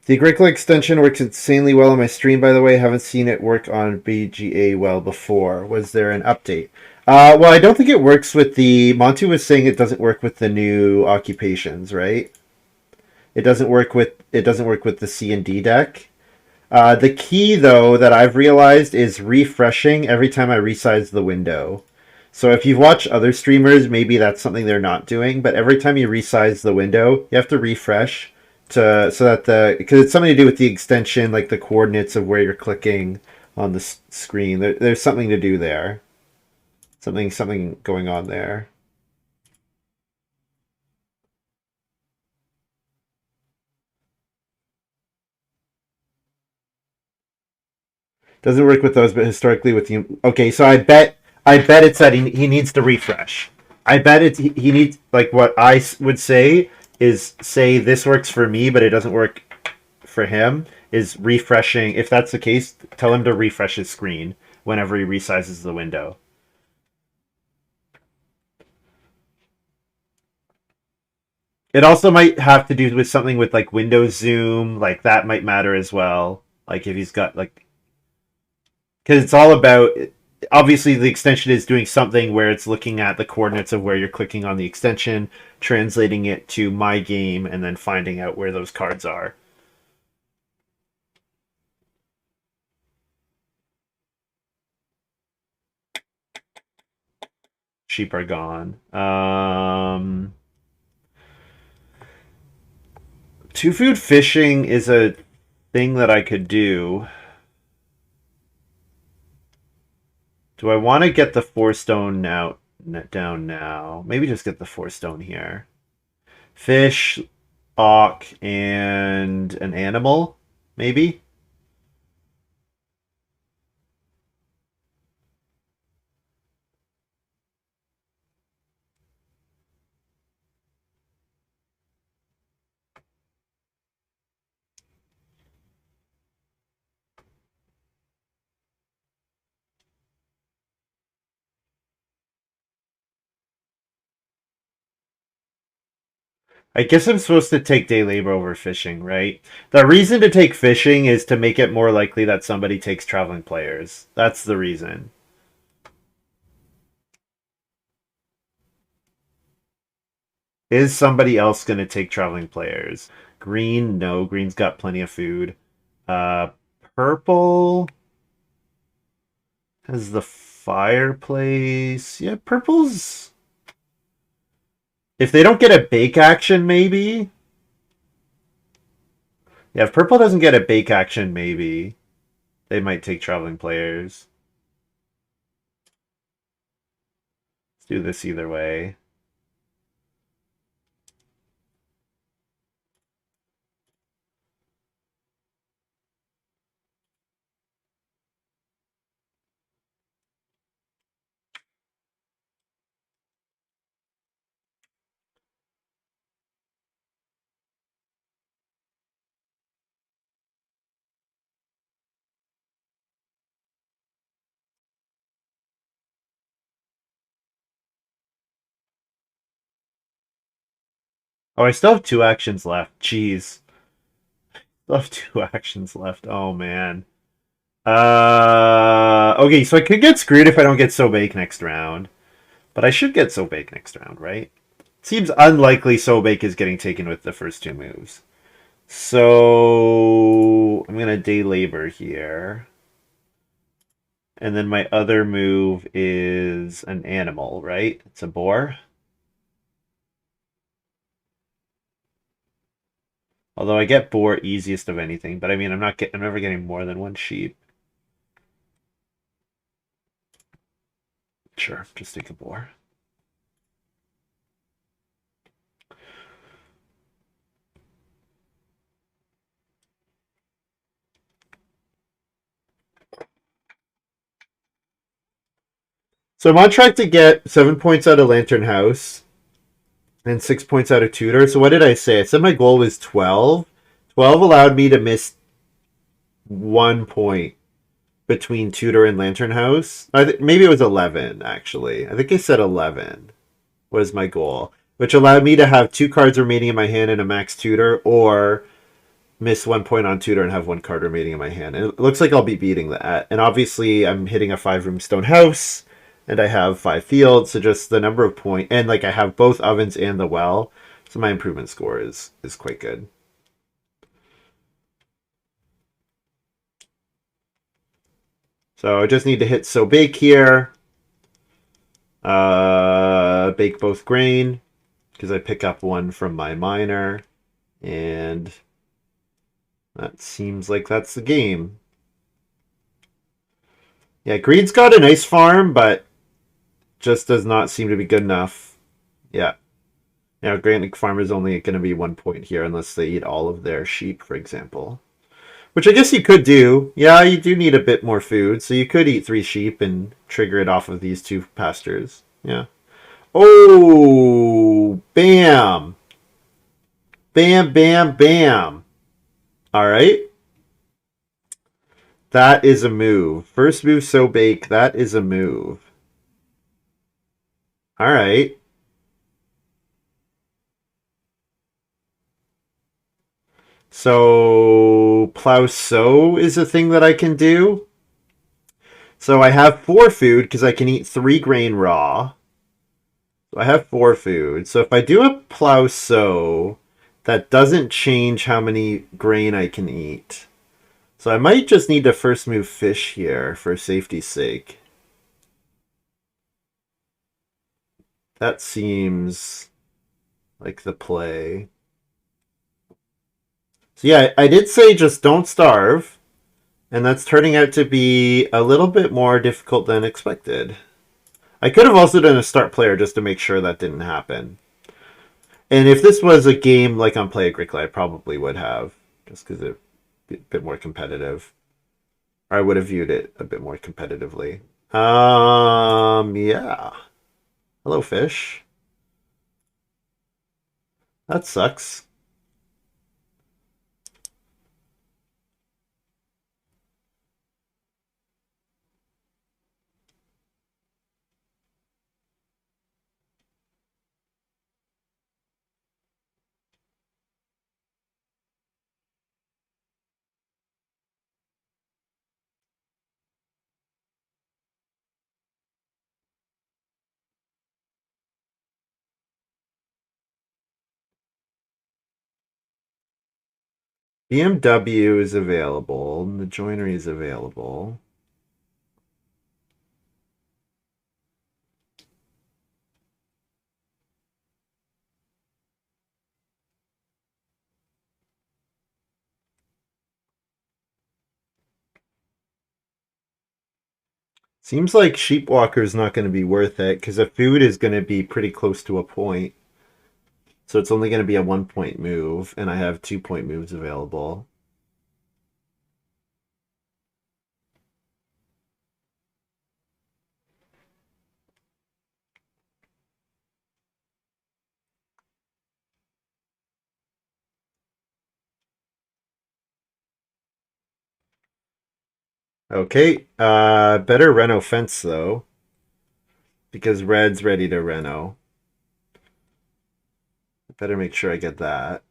A: The Agricola extension works insanely well on my stream, by the way. Haven't seen it work on BGA well before. Was there an update? Well, I don't think it works with the. Montu was saying it doesn't work with the new occupations, right? It doesn't work with the C and D deck. The key, though, that I've realized is refreshing every time I resize the window. So if you've watched other streamers, maybe that's something they're not doing. But every time you resize the window, you have to refresh to so that the because it's something to do with the extension, like the coordinates of where you're clicking on the screen. There's something to do there. Something going on there. Doesn't work with those, but historically with you. Okay, so I bet it's that he needs to refresh. I bet it's he needs like what I would say is say this works for me, but it doesn't work for him. Is refreshing. If that's the case, tell him to refresh his screen whenever he resizes the window. It also might have to do with something with like Windows Zoom, like that might matter as well. Like if he's got like because it's all about obviously the extension is doing something where it's looking at the coordinates of where you're clicking on the extension, translating it to my game, and then finding out where those cards are. Sheep are gone. Two food fishing is a thing that I could do. Do I want to get the 4 stone now down now? Maybe just get the 4 stone here. Fish, auk, and an animal, maybe. I guess I'm supposed to take day labor over fishing, right? The reason to take fishing is to make it more likely that somebody takes traveling players. That's the reason. Is somebody else going to take traveling players? Green, no. Green's got plenty of food. Uh, purple has the fireplace. Yeah, purple's. If they don't get a bake action, maybe. Yeah, if purple doesn't get a bake action, maybe they might take traveling players. Let's do this either way. Oh, I still have 2 actions left. Jeez. Still have 2 actions left. Oh man. Okay, so I could get screwed if I don't get so bake next round. But I should get so bake next round, right? Seems unlikely so bake is getting taken with the first 2 moves. So I'm gonna day labor here. And then my other move is an animal, right? It's a boar. Although I get boar easiest of anything, but I mean I'm never getting more than 1 sheep. Sure, just take a boar. So I'm on track to get 7 points out of Lantern House and 6 points out of Tutor. So what did I say? I said my goal was 12. 12 allowed me to miss 1 point between Tutor and Lantern House. Maybe it was 11, actually. I think I said 11 was my goal, which allowed me to have 2 cards remaining in my hand and a max Tutor, or miss 1 point on Tutor and have 1 card remaining in my hand. And it looks like I'll be beating that. And obviously, I'm hitting a 5-room stone house, and I have 5 fields, so just the number of points, and like I have both ovens and the well, so my improvement score is quite good. So I just need to hit so bake here. Bake both grain because I pick up 1 from my miner, and that seems like that's the game. Yeah, Greed's got a nice farm, but just does not seem to be good enough. Yeah. Now, granted, farm is only going to be 1 point here unless they eat all of their sheep, for example. Which I guess you could do. Yeah, you do need a bit more food, so you could eat 3 sheep and trigger it off of these 2 pastures. Yeah. Oh, bam. Bam, bam, bam. All right. That is a move. First move, so bake. That is a move. All right. So plow sow is a thing that I can do. So I have 4 food because I can eat 3 grain raw. So I have 4 food. So if I do a plow sow, that doesn't change how many grain I can eat. So I might just need to first move fish here for safety's sake. That seems like the play. So yeah, I did say just don't starve. And that's turning out to be a little bit more difficult than expected. I could have also done a start player just to make sure that didn't happen. And if this was a game like on Play-agricola, I probably would have, just because it's a bit more competitive. Or I would have viewed it a bit more competitively. Yeah. Hello, fish. That sucks. BMW is available. And the joinery is available. Seems like Sheepwalker is not going to be worth it because the food is going to be pretty close to a point. So it's only going to be a 1 point move, and I have 2 point moves available. Okay, better Reno fence though, because red's ready to Reno. Better make sure I get that.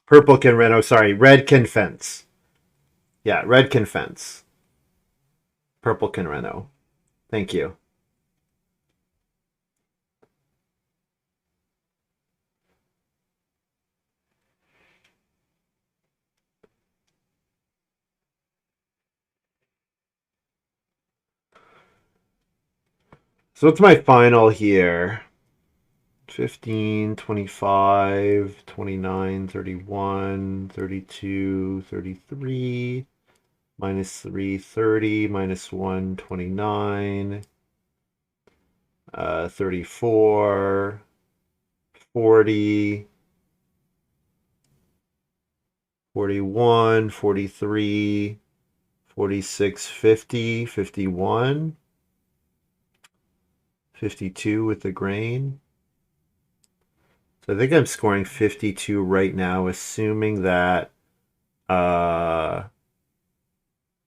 A: Purple can rent. Oh, sorry. Red can fence. Yeah, red can fence. Purple can reno. Thank you. So what's my final here? 15, 25, 29, 31, 32, 33, minus 3, 30, minus 1, 29, 34, 40, 41, 43, 46, 50, 51, 52 with the grain. So I think I'm scoring 52 right now, assuming that, uh,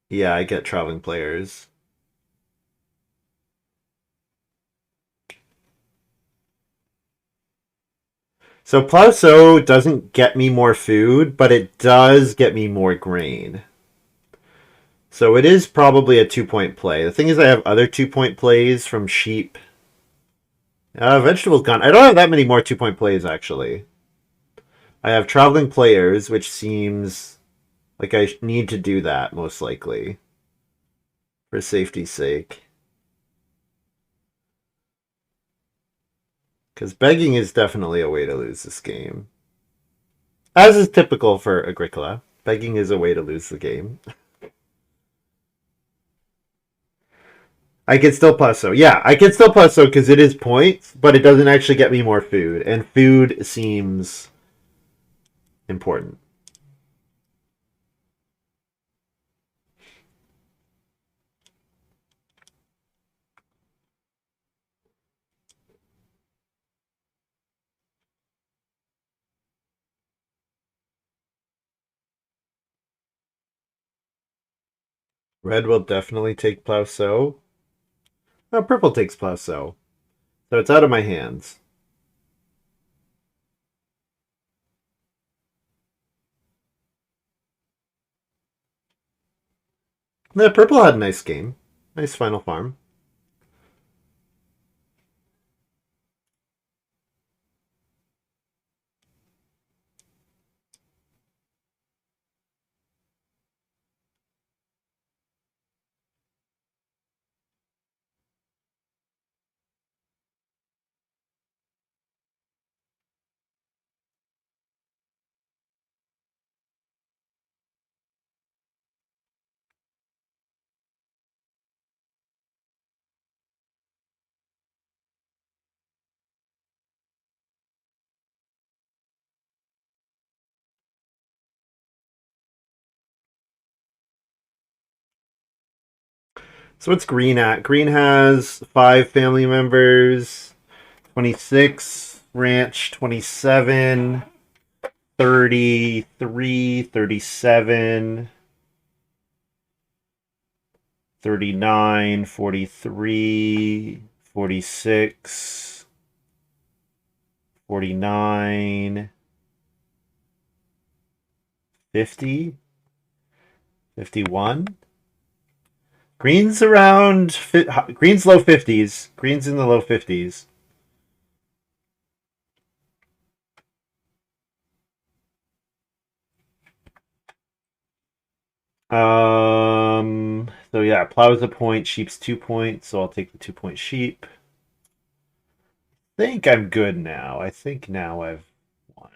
A: yeah, I get traveling players. So Plauso doesn't get me more food, but it does get me more grain. So it is probably a 2 point play. The thing is, I have other 2 point plays from sheep. Vegetables gone. I don't have that many more 2 point plays, actually. I have traveling players, which seems like I need to do that, most likely, for safety's sake. Because begging is definitely a way to lose this game. As is typical for Agricola. Begging is a way to lose the game. I can still Plesso. Yeah, I can still Plesso because it is points, but it doesn't actually get me more food. And food seems important. Red will definitely take Plesso. Oh, purple takes Plesso. So it's out of my hands. Yeah, purple had a nice game. Nice final farm. So what's green at? Green has 5 family members. 26, ranch 27, 33, 37, 39, 43, 46, 49, 50, 51. Green's around, green's low 50s. Green's in the low 50s. So yeah, plow's a point, sheep's 2 points, so I'll take the 2 point sheep. I think I'm good now. I think now I've won.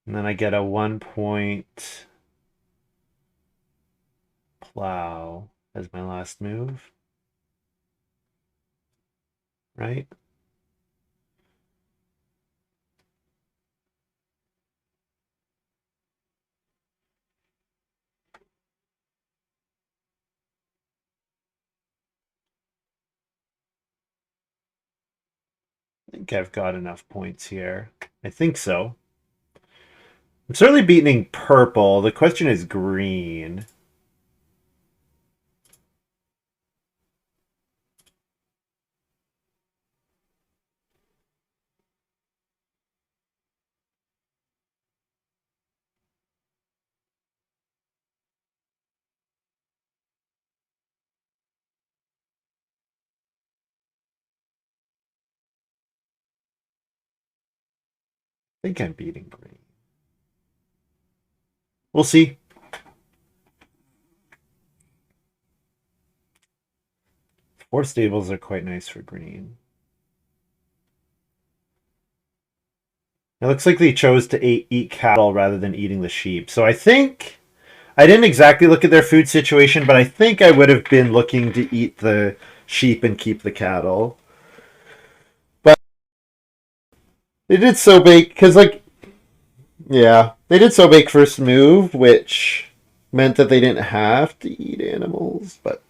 A: And then I get a 1 point plow as my last move. right? I think I've got enough points here. I think so. I'm certainly beating purple. The question is green. I think I'm beating green. We'll see. Four stables are quite nice for green. It looks like they chose to eat cattle rather than eating the sheep. So I think I didn't exactly look at their food situation, but I think I would have been looking to eat the sheep and keep the cattle. But they did so bake because, like, yeah, they did so bake first move, which meant that they didn't have to eat animals. But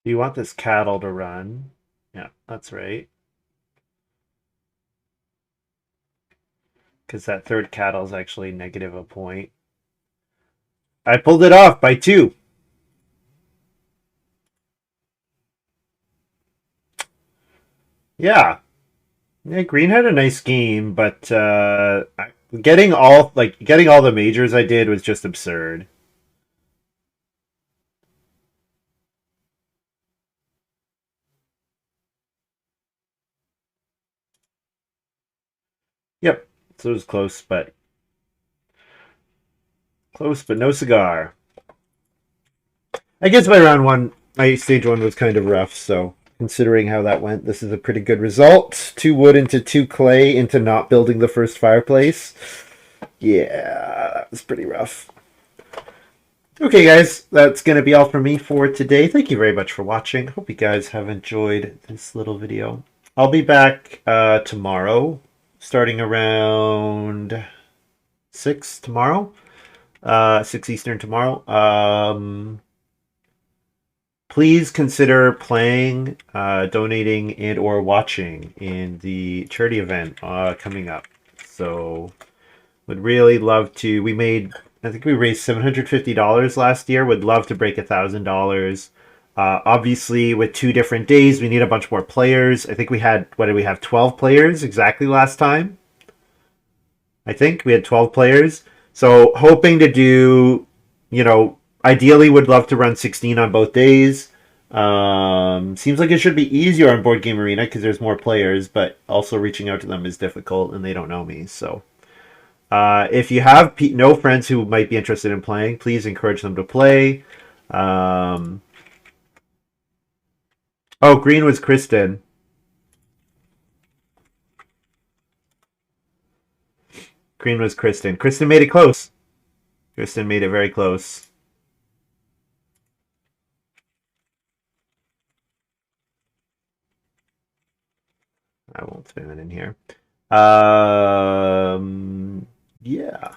A: do you want this cattle to run? Yeah, that's right. Because that third cattle is actually negative a point. I pulled it off by 2. Yeah. Yeah, Green had a nice game, but getting all the majors I did was just absurd. Yep. So it was close but no cigar. I guess by round 1, my stage 1 was kind of rough, so considering how that went, this is a pretty good result. 2 wood into 2 clay into not building the first fireplace. Yeah, that was pretty rough. Okay, guys, that's going to be all from me for today. Thank you very much for watching. Hope you guys have enjoyed this little video. I'll be back tomorrow, starting around 6 tomorrow, 6 Eastern tomorrow. Please consider playing, donating, and or watching in the charity event coming up. So would really love to. I think we raised $750 last year. Would love to break $1,000. Obviously, with 2 different days, we need a bunch more players. I think we had, what did we have, 12 players exactly last time? I think we had 12 players. So hoping to do, ideally would love to run 16 on both days. Seems like it should be easier on Board Game Arena because there's more players, but also reaching out to them is difficult and they don't know me. So if you have no friends who might be interested in playing, please encourage them to play. Oh, green was Kristen. Green was Kristen. Kristen made it close. Kristen made it very close. I won't spam it in here. Yeah.